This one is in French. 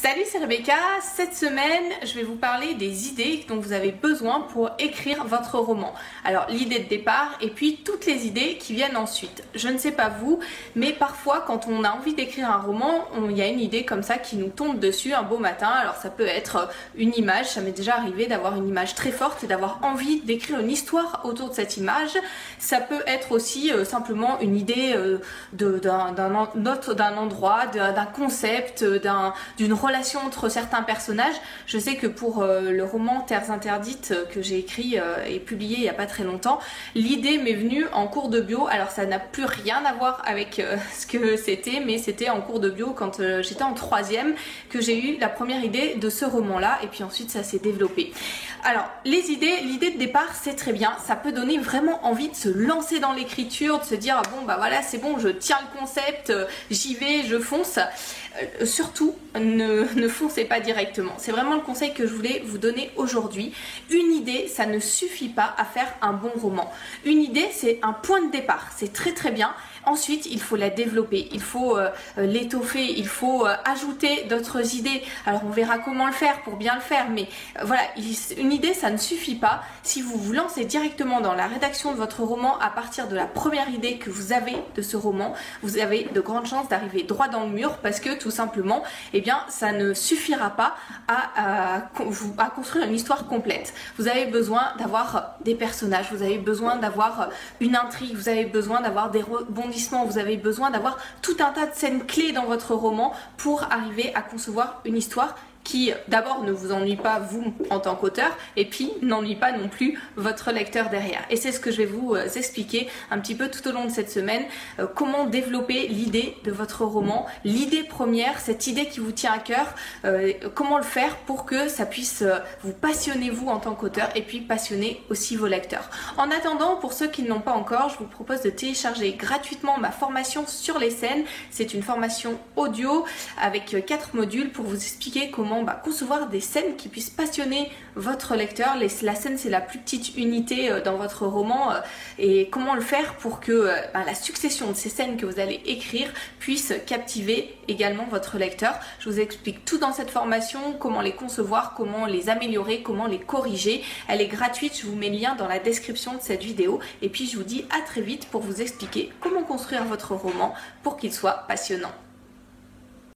Salut, c'est Rebecca. Cette semaine, je vais vous parler des idées dont vous avez besoin pour écrire votre roman. Alors, l'idée de départ et puis toutes les idées qui viennent ensuite. Je ne sais pas vous, mais parfois, quand on a envie d'écrire un roman, il y a une idée comme ça qui nous tombe dessus un beau matin. Alors, ça peut être une image. Ça m'est déjà arrivé d'avoir une image très forte et d'avoir envie d'écrire une histoire autour de cette image. Ça peut être aussi simplement une idée d'un endroit, d'un concept, d'une relation entre certains personnages. Je sais que pour le roman Terres interdites que j'ai écrit et publié il n'y a pas très longtemps, l'idée m'est venue en cours de bio. Alors ça n'a plus rien à voir avec ce que c'était, mais c'était en cours de bio quand j'étais en 3e que j'ai eu la première idée de ce roman-là, et puis ensuite ça s'est développé. Alors l'idée de départ, c'est très bien, ça peut donner vraiment envie de se lancer dans l'écriture, de se dire bon bah voilà, c'est bon, je tiens le concept, j'y vais, je fonce. Surtout, ne foncez pas directement. C'est vraiment le conseil que je voulais vous donner aujourd'hui. Une idée, ça ne suffit pas à faire un bon roman. Une idée, c'est un point de départ. C'est très très bien. Ensuite, il faut la développer, il faut l'étoffer, il faut ajouter d'autres idées. Alors, on verra comment le faire pour bien le faire. Mais voilà, une idée, ça ne suffit pas. Si vous vous lancez directement dans la rédaction de votre roman à partir de la première idée que vous avez de ce roman, vous avez de grandes chances d'arriver droit dans le mur parce que tout simplement, eh bien, ça ne suffira pas à construire une histoire complète. Vous avez besoin d'avoir des personnages, vous avez besoin d'avoir une intrigue, vous avez besoin d'avoir des rebondissements, vous avez besoin d'avoir tout un tas de scènes clés dans votre roman pour arriver à concevoir une histoire qui d'abord ne vous ennuie pas vous en tant qu'auteur et puis n'ennuie pas non plus votre lecteur derrière. Et c'est ce que je vais vous expliquer un petit peu tout au long de cette semaine, comment développer l'idée de votre roman, l'idée première, cette idée qui vous tient à cœur, comment le faire pour que ça puisse vous passionner vous en tant qu'auteur et puis passionner aussi vos lecteurs. En attendant, pour ceux qui ne l'ont pas encore, je vous propose de télécharger gratuitement ma formation sur les scènes. C'est une formation audio avec 4 modules pour vous expliquer comment concevoir des scènes qui puissent passionner votre lecteur. La scène, c'est la plus petite unité dans votre roman et comment le faire pour que la succession de ces scènes que vous allez écrire puisse captiver également votre lecteur. Je vous explique tout dans cette formation, comment les concevoir, comment les améliorer, comment les corriger. Elle est gratuite, je vous mets le lien dans la description de cette vidéo et puis je vous dis à très vite pour vous expliquer comment construire votre roman pour qu'il soit passionnant.